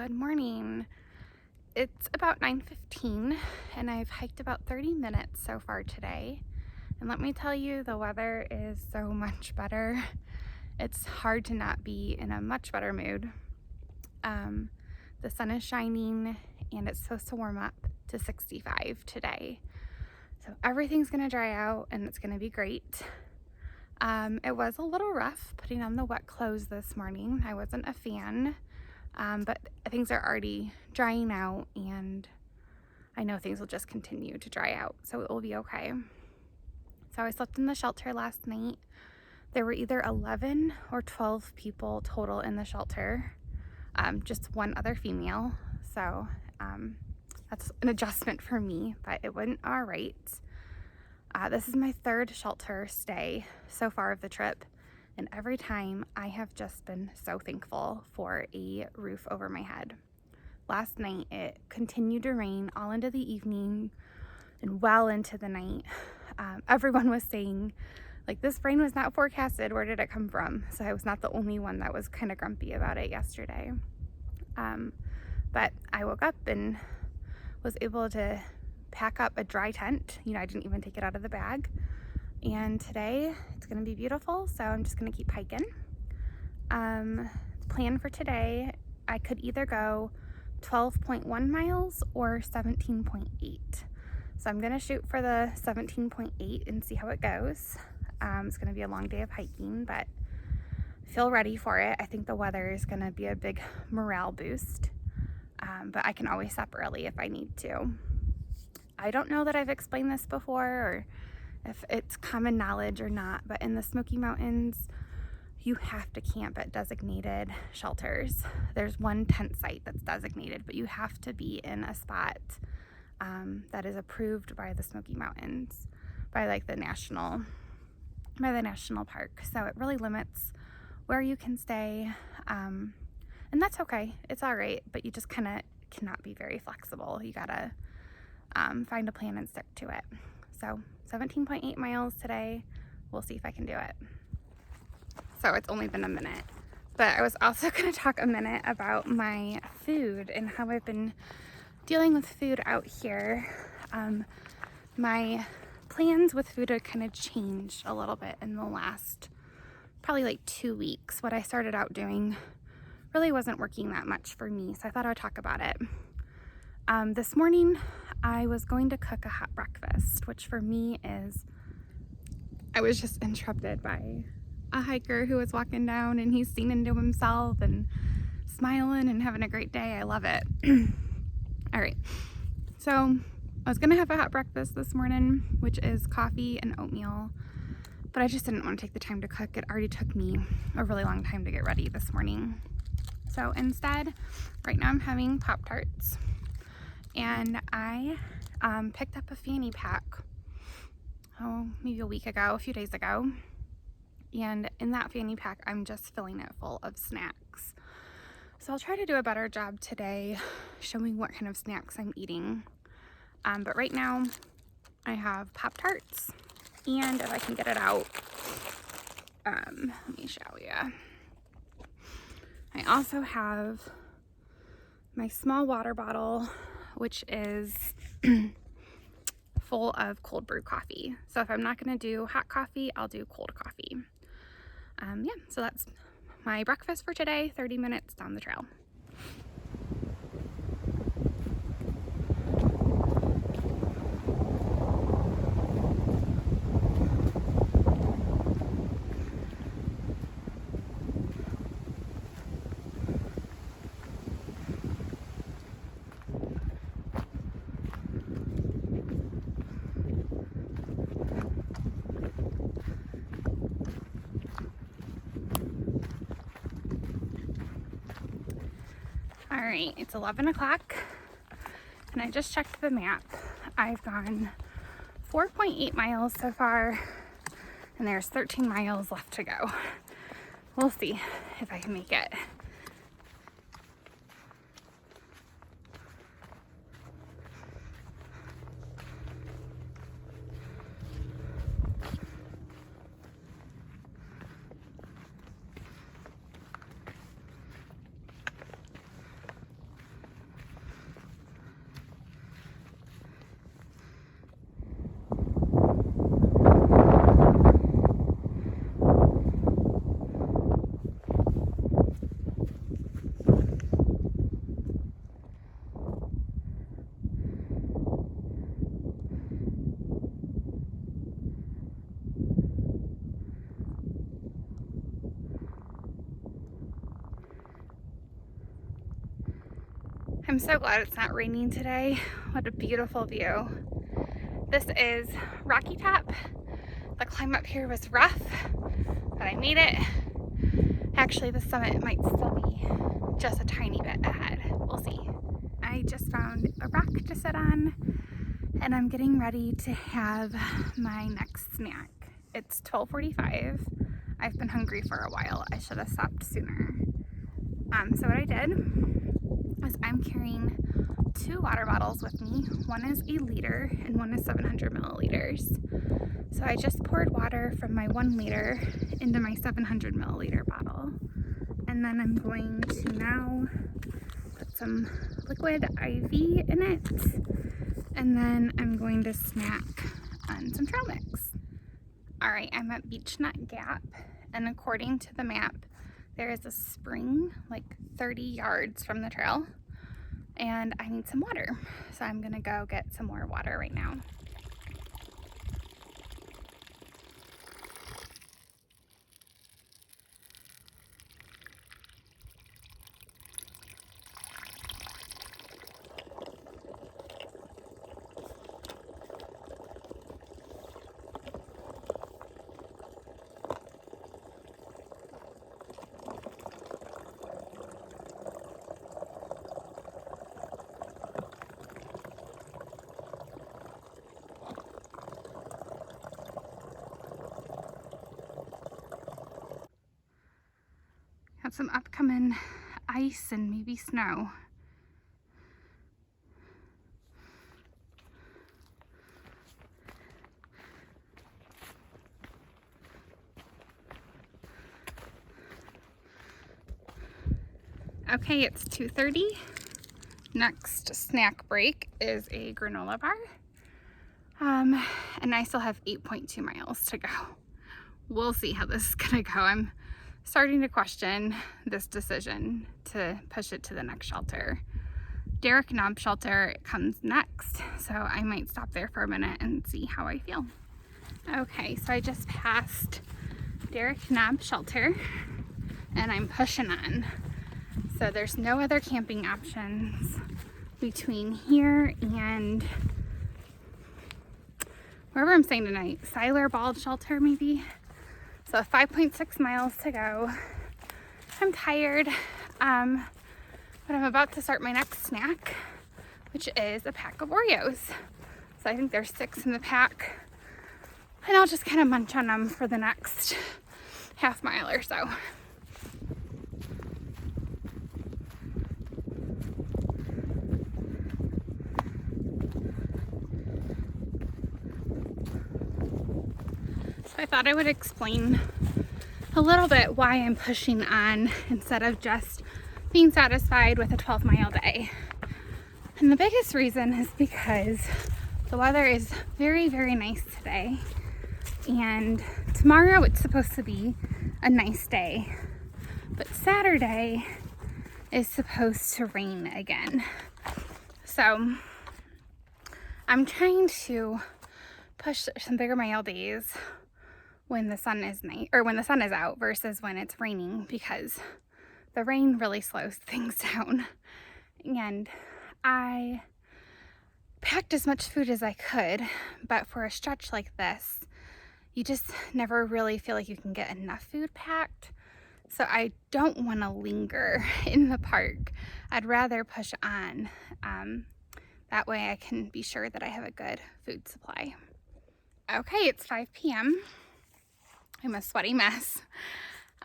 Good morning. It's about 9:15 and I've hiked about 30 minutes so far today. And let me tell you, the weather is so much better. It's hard to not be in a much better mood. The sun is shining and it's supposed to warm up to 65 today. So everything's gonna dry out and it's gonna be great. It was a little rough putting on the wet clothes this morning. I wasn't a fan. But things are already drying out and I know things will just continue to dry out, so it will be okay. So I slept in the shelter last night. There were either 11 or 12 people total in the shelter, just one other female. So that's an adjustment for me, but it went all right. This is my third shelter stay so far of the trip. And every time I have just been so thankful for a roof over my head. Last night it continued to rain all into the evening and well into the night. Everyone was saying, like, this rain was not forecasted. Where did it come from? So I was not the only one that was kind of grumpy about it yesterday. But I woke up and was able to pack up a dry tent. I didn't even take it out of the bag. And today it's gonna be beautiful, so I'm just gonna keep hiking. The plan for today, I could either go 12.1 miles or 17.8. So I'm gonna shoot for the 17.8 and see how it goes. It's gonna be a long day of hiking, but I feel ready for it. I think the weather is gonna be a big morale boost, but I can always stop early if I need to. I don't know that I've explained this before or if it's common knowledge or not, but in the Smoky Mountains, you have to camp at designated shelters. There's one tent site that's designated, but you have to be in a spot that is approved by the Smoky Mountains, by the national park. So it really limits where you can stay, and that's okay. It's all right, but you just kind of cannot be very flexible. You gotta find a plan and stick to it. So 17.8 miles today. We'll see if I can do it. So it's only been a minute, but I was also going to talk a minute about my food and how I've been dealing with food out here. My plans with food have kind of changed a little bit in the last probably 2 weeks. What I started out doing really wasn't working that much for me, so I thought I would talk about it. This morning I was going to cook a hot breakfast, which for me is, I was just interrupted by a hiker who was walking down and he's singing to himself and smiling and having a great day. I love it. All right, so I was gonna have a hot breakfast this morning, which is coffee and oatmeal, but I just didn't want to take the time to cook. It already took me a really long time to get ready this morning. So instead, right now I'm having Pop-Tarts. And I picked up a fanny pack, maybe a few days ago. And in that fanny pack, I'm just filling it full of snacks. So I'll try to do a better job today showing what kind of snacks I'm eating. But right now I have Pop-Tarts, and if I can get it out, let me show you. I also have my small water bottle, which is full of cold brew coffee. So if I'm not gonna do hot coffee, I'll do cold coffee. Yeah, so that's my breakfast for today, 30 minutes down the trail. All right, it's 11 o'clock and I just checked the map. I've gone 4.8 miles so far and there's 13 miles left to go. We'll see if I can make it. I'm so glad it's not raining today. What a beautiful view. This is Rocky Top. The climb up here was rough, but I made it. Actually, the summit might still be just a tiny bit ahead. We'll see. I just found a rock to sit on, and I'm getting ready to have my next snack. It's 12:45. I've been hungry for a while. I should have stopped sooner. So what I did is I'm carrying 2 water bottles with me. One is a liter and one is 700 milliliters. So I just poured water from my 1 liter into my 700 milliliter bottle. And then I'm going to now put some liquid IV in it. And then I'm going to snack on some trail mix. All right, I'm at Beech Nut Gap, and according to the map, there is a spring like 30 yards from the trail, and I need some water. So I'm gonna go get some more water right now. Got some upcoming ice and maybe snow. Okay, it's 2:30. Next snack break is a granola bar. And I still have 8.2 miles to go. We'll see how this is gonna go. I'm starting to question this decision to push it to the next shelter. Derrick Knob Shelter comes next, so I might stop there for a minute and see how I feel. Okay, so I just passed Derrick Knob Shelter and I'm pushing on. So there's no other camping options between here and wherever I'm staying tonight. Siler Bald Shelter maybe. So 5.6 miles to go. I'm tired, but I'm about to start my next snack, which is a pack of Oreos. So I think there's 6 in the pack, and I'll just kind of munch on them for the next half mile or so. I thought I would explain a little bit why I'm pushing on instead of just being satisfied with a 12-mile day. And the biggest reason is because the weather is very, very nice today. And tomorrow it's supposed to be a nice day. But Saturday is supposed to rain again. So I'm trying to push some bigger mile days when the sun is when the sun is out versus when it's raining, because the rain really slows things down. And I packed as much food as I could, but for a stretch like this, you just never really feel like you can get enough food packed. So I don't want to linger in the park. I'd rather push on. That way I can be sure that I have a good food supply. Okay, it's 5 p.m. I'm a sweaty mess.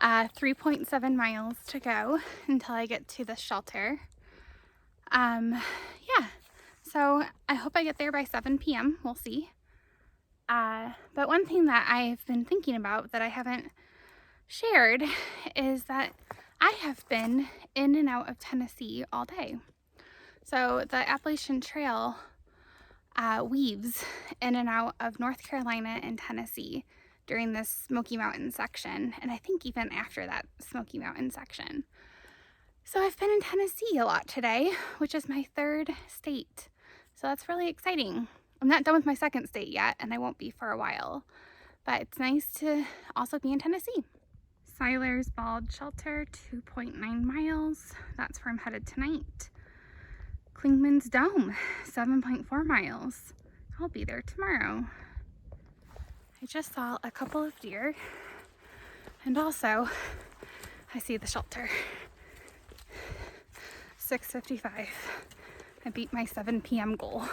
3.7 miles to go until I get to the shelter. Yeah, so I hope I get there by 7 p.m. We'll see. But one thing that I've been thinking about that I haven't shared is that I have been in and out of Tennessee all day. So the Appalachian Trail weaves in and out of North Carolina and Tennessee during this Smoky Mountain section, and I think even after that Smoky Mountain section. So I've been in Tennessee a lot today, which is my 3rd state. So that's really exciting. I'm not done with my 2nd state yet, and I won't be for a while, but it's nice to also be in Tennessee. Siler's Bald Shelter, 2.9 miles. That's where I'm headed tonight. Klingman's Dome, 7.4 miles. I'll be there tomorrow. I just saw a couple of deer, and also I see the shelter. 6:55. I beat my 7 p.m. goal.